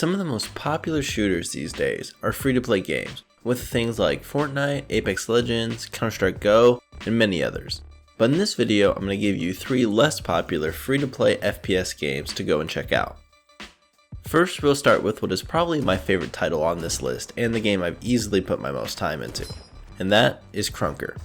Some of the most popular shooters these days are free-to-play games, with things like Fortnite, Apex Legends, Counter-Strike Go, and many others. But in this video, I'm going to give you 3 less popular free-to-play FPS games to go and check out. First, we'll start with what is probably my favorite title on this list, and the game I've easily put my most time into, and that is Krunker.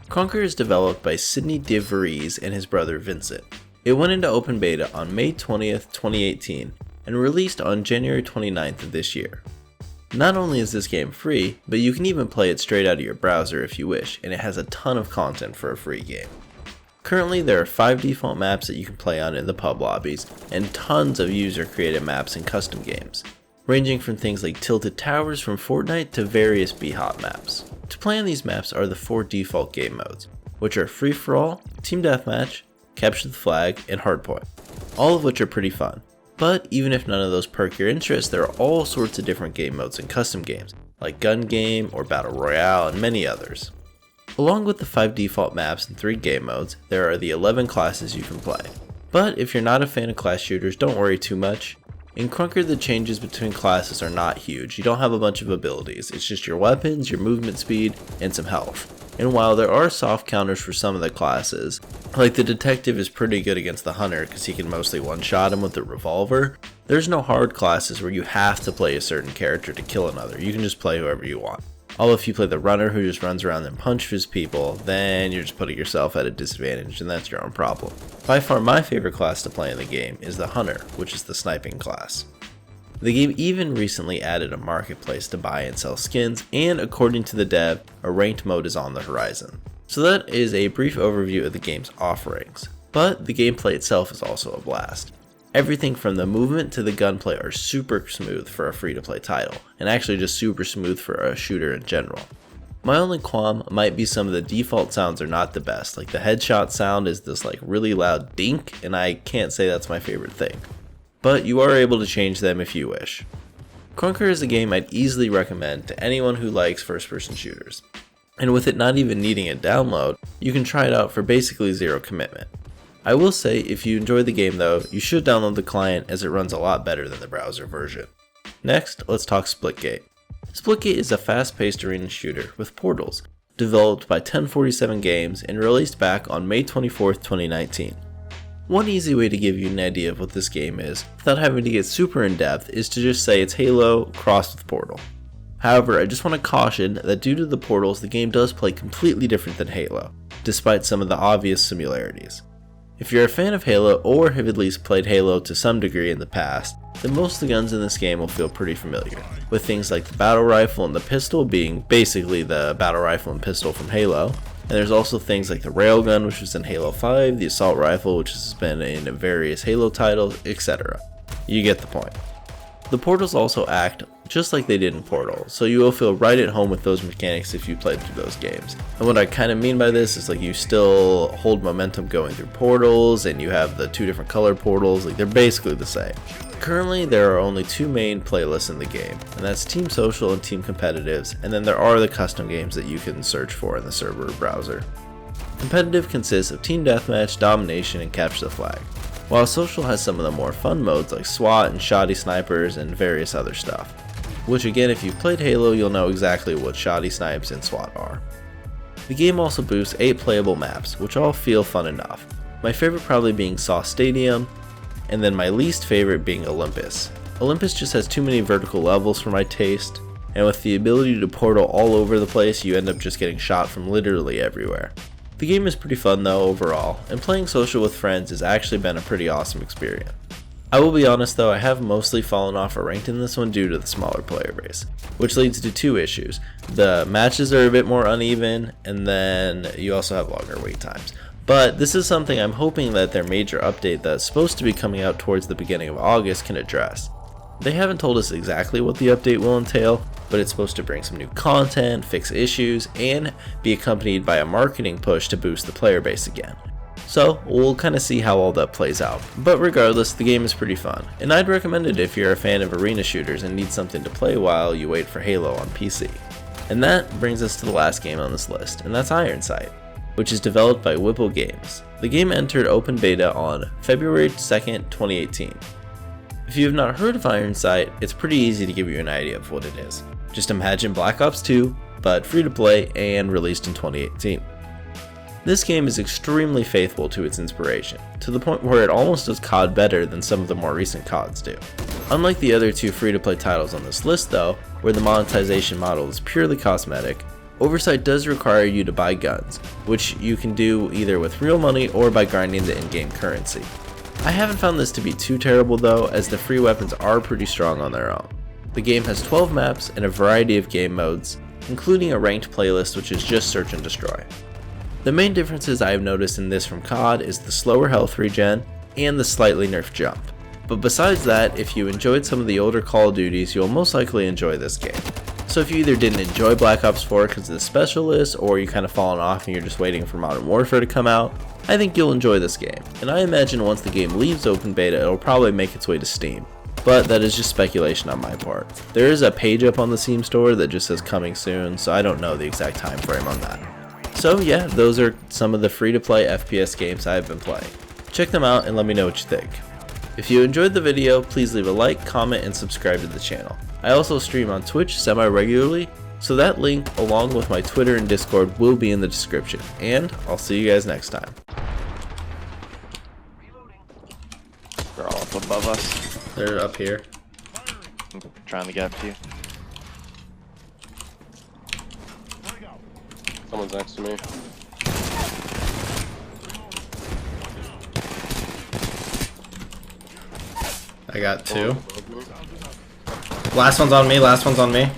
Krunker is developed by Sidney DeVries and his brother Vincent. It went into open beta on May 20th, 2018, and released on January 29th of this year. Not only is this game free, but you can even play it straight out of your browser if you wish, and it has a ton of content for a free game. Currently, there are 5 default maps that you can play on in the pub lobbies, and tons of user-created maps and custom games, ranging from things like Tilted Towers from Fortnite to various B-Hop maps. To play on these maps are the 4 default game modes, which are Free For All, Team Deathmatch, Capture the Flag, and Hardpoint, all of which are pretty fun. But even if none of those perk your interest, there are all sorts of different game modes and custom games, like Gun Game or Battle Royale and many others. Along with the 5 default maps and 3 game modes, there are the 11 classes you can play. But if you're not a fan of class shooters, don't worry too much. In Krunker, the changes between classes are not huge. You don't have a bunch of abilities, it's just your weapons, your movement speed, and some health. And while there are soft counters for some of the classes, like the detective is pretty good against the hunter because he can mostly one-shot him with a revolver, there's no hard classes where you have to play a certain character to kill another. You can just play whoever you want. Although if you play the runner who just runs around and punches people, then you're just putting yourself at a disadvantage, and that's your own problem. By far my favorite class to play in the game is the hunter, which is the sniping class. The game even recently added a marketplace to buy and sell skins, and according to the dev, a ranked mode is on the horizon. So that is a brief overview of the game's offerings, but the gameplay itself is also a blast. Everything from the movement to the gunplay are super smooth for a free-to-play title, and actually just super smooth for a shooter in general. My only qualm might be some of the default sounds are not the best, like the headshot sound is this really loud dink, and I can't say that's my favorite thing. But you are able to change them if you wish. Krunker is a game I'd easily recommend to anyone who likes first-person shooters. And with it not even needing a download, you can try it out for basically zero commitment. I will say if you enjoy the game though, you should download the client as it runs a lot better than the browser version. Next, let's talk Splitgate. Splitgate is a fast-paced arena shooter with portals, developed by 1047 Games and released back on May 24th, 2019. One easy way to give you an idea of what this game is, without having to get super in depth, is to just say it's Halo crossed with Portal. However, I just want to caution that due to the portals, the game does play completely different than Halo, despite some of the obvious similarities. If you're a fan of Halo or have at least played Halo to some degree in the past, then most of the guns in this game will feel pretty familiar, with things like the battle rifle and the pistol being basically the battle rifle and pistol from Halo. And there's also things like the railgun, which was in Halo 5, the assault rifle, which has been in various Halo titles, etc. You get the point. The portals also act just like they did in Portal, so you will feel right at home with those mechanics if you played through those games. And what I kind of mean by this is you still hold momentum going through portals, and you have the 2 different color portals, they're basically the same. Currently, there are only 2 main playlists in the game, and that's Team Social and Team Competitives, and then there are the custom games that you can search for in the server browser. Competitive consists of Team Deathmatch, Domination, and Capture the Flag, while Social has some of the more fun modes like SWAT and Shoddy Snipers and various other stuff. Which again, if you've played Halo, you'll know exactly what Shoddy Snipes and SWAT are. The game also boasts 8 playable maps, which all feel fun enough. My favorite probably being Saw Stadium, and then my least favorite being Olympus. Olympus just has too many vertical levels for my taste, and with the ability to portal all over the place, you end up just getting shot from literally everywhere. The game is pretty fun though overall, and playing Social with friends has actually been a pretty awesome experience. I will be honest though, I have mostly fallen off a ranked in this one due to the smaller player base, which leads to 2 issues. The matches are a bit more uneven, and then you also have longer wait times. But this is something I'm hoping that their major update that's supposed to be coming out towards the beginning of August can address. They haven't told us exactly what the update will entail, but it's supposed to bring some new content, fix issues, and be accompanied by a marketing push to boost the player base again. So we'll kind of see how all that plays out. But regardless, the game is pretty fun, and I'd recommend it if you're a fan of arena shooters and need something to play while you wait for Halo on PC. And that brings us to the last game on this list, and that's Ironsight, which is developed by Whipple Games. The game entered open beta on February 2nd, 2018. If you have not heard of Ironsight, it's pretty easy to give you an idea of what it is. Just imagine Black Ops 2, but free to play and released in 2018. This game is extremely faithful to its inspiration, to the point where it almost does COD better than some of the more recent CODs do. Unlike the other two free-to-play titles on this list though, where the monetization model is purely cosmetic, Oversight does require you to buy guns, which you can do either with real money or by grinding the in-game currency. I haven't found this to be too terrible though, as the free weapons are pretty strong on their own. The game has 12 maps and a variety of game modes, including a ranked playlist which is just search and destroy. The main differences I have noticed in this from COD is the slower health regen and the slightly nerfed jump. But besides that, if you enjoyed some of the older Call of Duties, you'll most likely enjoy this game. So if you either didn't enjoy Black Ops 4 because of the specialists, or you kind of fallen off and you're just waiting for Modern Warfare to come out, I think you'll enjoy this game. And I imagine once the game leaves open beta, it'll probably make its way to Steam. But that is just speculation on my part. There is a page up on the Steam store that just says coming soon, so I don't know the exact time frame on that. So yeah, those are some of the free-to-play FPS games I've been playing. Check them out and let me know what you think. If you enjoyed the video, please leave a like, comment, and subscribe to the channel. I also stream on Twitch semi-regularly, so that link along with my Twitter and Discord will be in the description. And I'll see you guys next time. They're all up above us. They're up here. I'm trying to get up to you. Someone's next to me. I got two. Last one's on me, last one's on me. I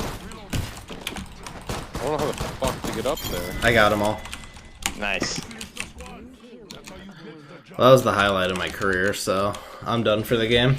don't know how the fuck to get up there. I got them all. Nice. Well, that was the highlight of my career, so I'm done for the game.